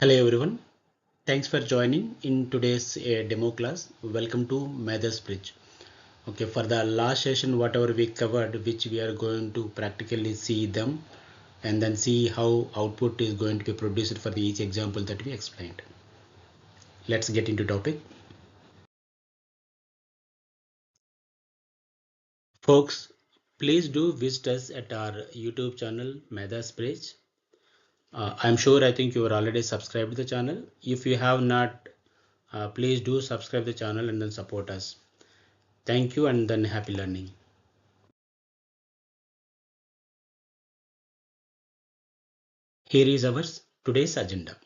Hello everyone, thanks for joining in today's demo class. Welcome to Mathers Bridge. Okay, for the last session, whatever we covered, which we are going to practically see them and then see how output is going to be produced for each example that we explained. Let's get into topic. Folks, please do visit us at our YouTube channel, Mathers Bridge. I'm sure I think you are already subscribed to the channel. If you have not, please do subscribe the channel and then support us. Thank you and then happy learning. Here is our today's agenda.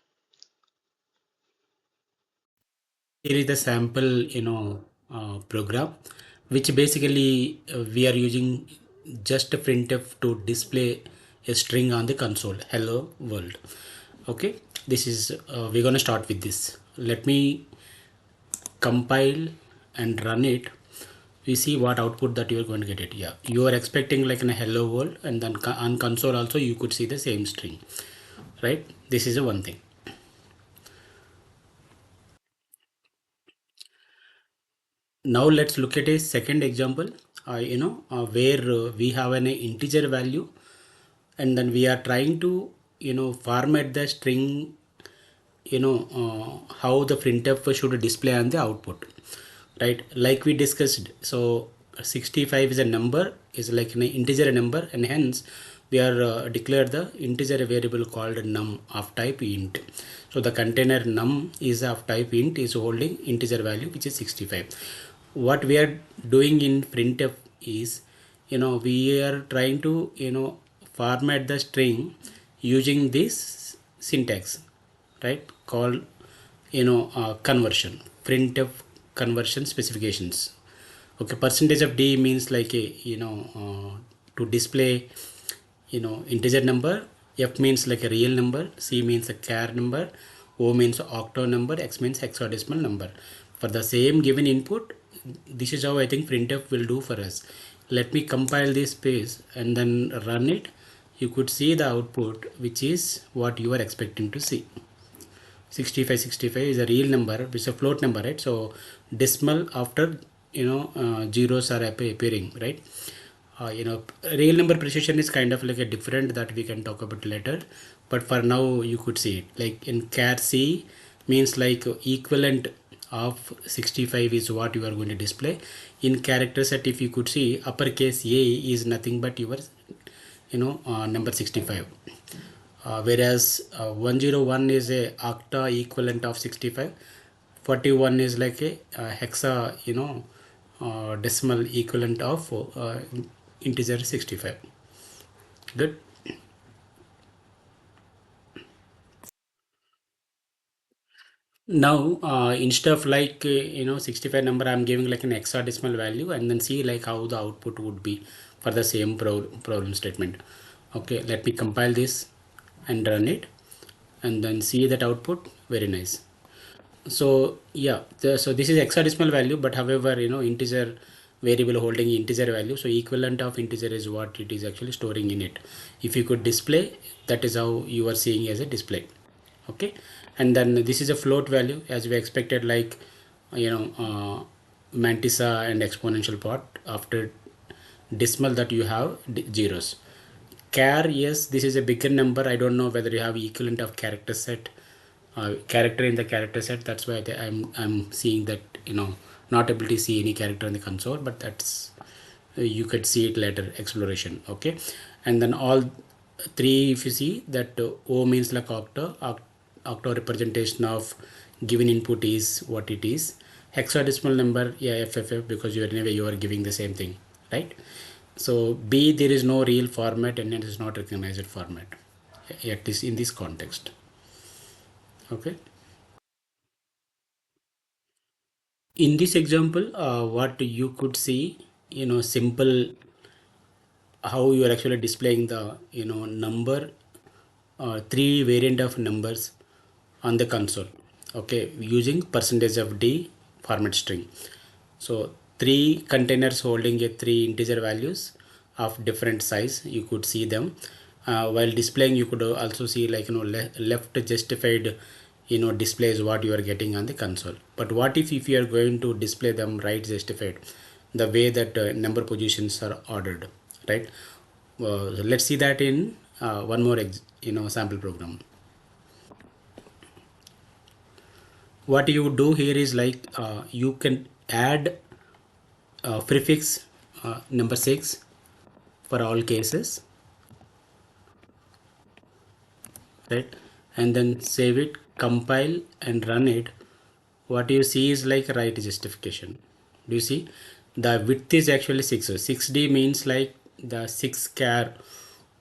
Here is the sample, program, which basically we are using just a printf to display a string on the console. Hello world. Okay, this is we're gonna start with this. Let me compile and run it. We see what output that you are going to get it. Yeah, you are expecting like in a hello world, and then on console also you could see the same string, right? This is a one thing. Now let's look at a second example, where we have an integer value, and then we are trying to, format the string, how the printf should display on the output, right? Like we discussed. So 65 is a number, is like an integer number, and hence we are declared the integer variable called num of type int. So the container num is of type int is holding integer value which is 65. What we are doing in printf is, we are trying to, format the string using this syntax, right, called, conversion, printf conversion specifications. Okay, percentage of d means like a, to display, integer number. F means like a real number, C means a char number, O means octo number, X means hexadecimal number. For the same given input, this is how I think printf will do for us. Let me compile this page and then run it. You could see the output, which is what you are expecting to see. 65 is a real number, which is a float number, right? So decimal after, zeros are appearing, right? Real number precision is kind of like a different that we can talk about later, but for now you could see it like in char c means like equivalent of 65 is what you are going to display in character set. If you could see, uppercase a is nothing but your, number 65, whereas 101 is a octa equivalent of 65. 41 is like a hexa, decimal equivalent of integer 65. Good. Now instead of like 65 number, I'm giving like an hexadecimal value and then see like how the output would be for the same problem statement. Okay, let me compile this and run it and then see that output. Very nice. So yeah, so this is hexadecimal value, but however, integer variable holding integer value, so equivalent of integer is what it is actually storing in it. If you could display, that is how you are seeing as a display. Okay, and then this is a float value as we expected, like, mantissa and exponential part. After decimal that you have zeros. Char, yes, this is a bigger number. I don't know whether you have equivalent of character set, character in the character set. That's why I'm seeing that, not able to see any character in the console, but that's, you could see it later exploration. Okay, and then all three, if you see that, O means like octo representation of given input is what it is. Hexadecimal number, yeah, FFF, because you anyway you are giving the same thing, right? So B, there is no real format and it is not recognized format, at least in this context. Okay. In this example, what you could see, simple, how you are actually displaying the, number, three variant of numbers on the console. Okay, using percentage of d format string. So three containers holding a three integer values of different size, you could see them. While displaying, you could also see like, left justified displays what you are getting on the console. But what if you are going to display them right justified, the way that number positions are ordered, right? Let's see that in one more sample program. What you do here is like you can add prefix number 6 for all cases, right? And then save it, compile and run it. What you see is like right justification. Do you see the width is actually 6? So 6D means like the 6 char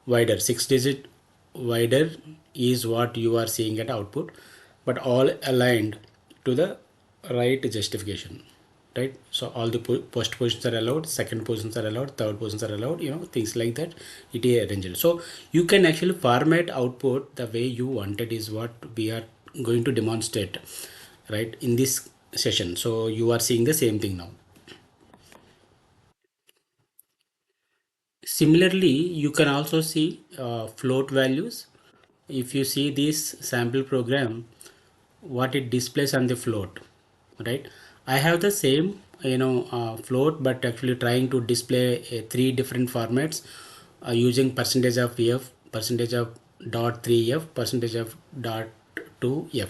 wider, 6 digit wider is what you are seeing at output, but all aligned to the right justification, right? So all the first positions are allowed, second positions are allowed, third positions are allowed, things like that. It is arranged, so you can actually format output the way you want it, is what we are going to demonstrate right in this session. So you are seeing the same thing now. Similarly, you can also see float values. If you see this sample program, what it displays on the float, right? I have the same float, but actually trying to display three different formats using percentage of f, percentage of dot 3f, percentage of dot 2f.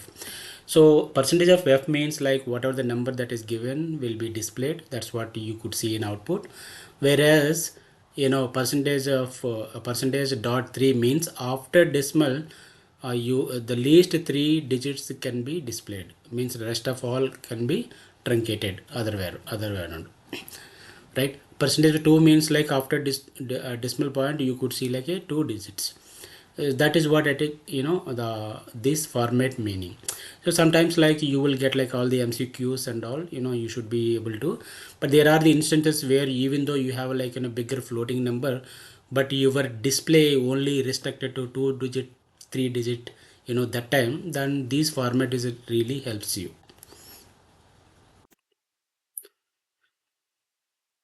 So percentage of f means like whatever the number that is given will be displayed. That's what you could see in output. Whereas percentage of percentage dot 3 means after decimal, you the least three digits can be displayed, means the rest of all can be truncated, other way around, right? Percentage 2 means like after decimal point you could see like a two digits. That is what I think, the this format meaning. So sometimes like you will get like all the MCQs and all, you should be able to, but there are the instances where even though you have like bigger floating number, but your display only restricted to two digit, three digit, that time, then this format is it really helps you.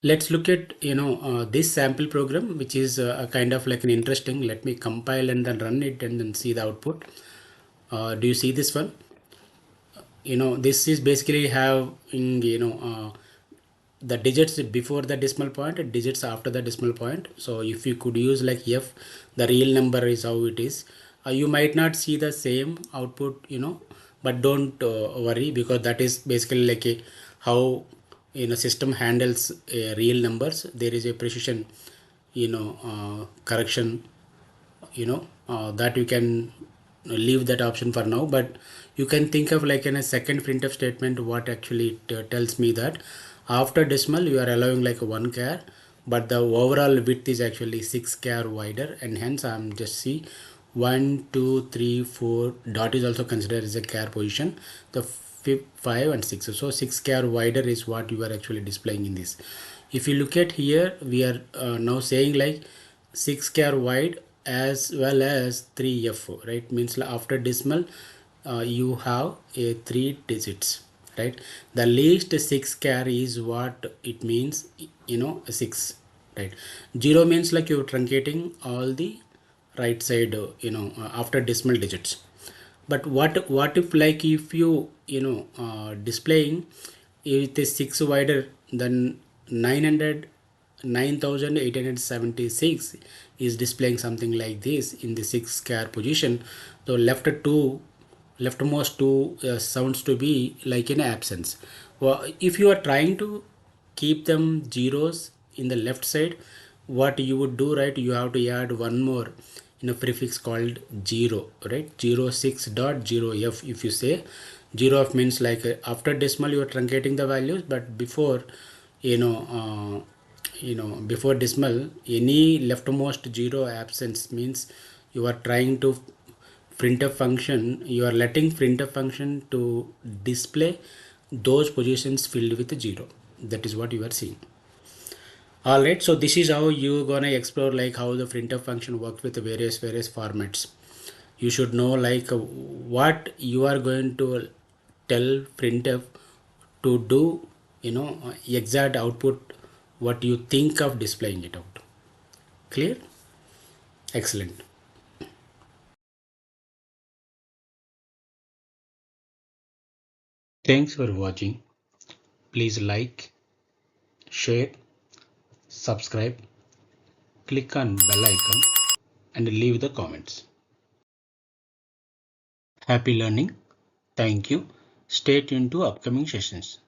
Let's look at this sample program, which is a kind of like an interesting. Let me compile and then run it and then see the output. Do you see this one? This is basically having the digits before the decimal point and digits after the decimal point. So if you could use like f, the real number is how it is. You might not see the same output, but don't worry, because that is basically like a how system handles real numbers. There is a precision correction, that you can leave that option for now, but you can think of like in a second printf statement, what actually it tells me that after decimal you are allowing like one char, but the overall width is actually 6 char wider, and hence I'm just see 1 2 3 4 dot is also considered as a char position, the 5 and 6, so 6 char wider is what you are actually displaying in this. If you look at here, we are now saying like 6 char wide as well as 3f, right? Means after decimal you have a three digits, right? The least 6 char is what it means, 6, right? 0 means like you're truncating all the right side, after decimal digits. But what if like if you displaying it is 6 wider, then 900 9876 is displaying something like this in the 6 char position. So leftmost two sounds to be like an absence. Well, if you are trying to keep them zeros in the left side, what you would do, right? You have to add one more in a prefix called 0, right? 06.0f. If you say 0f means like after decimal you are truncating the values, but before you know before decimal any leftmost 0 absence means you are trying to printf function, you are letting printf function to display those positions filled with 0. That is what you are seeing. All right, so this is how you're gonna explore like how the printf function works with the various formats. You should know like what you are going to tell printf to do, exact output what you think of displaying it out. Clear? Excellent. Thanks for watching. Please like, share, subscribe, click on bell icon and leave the comments. Happy learning. Thank you. Stay tuned to upcoming sessions.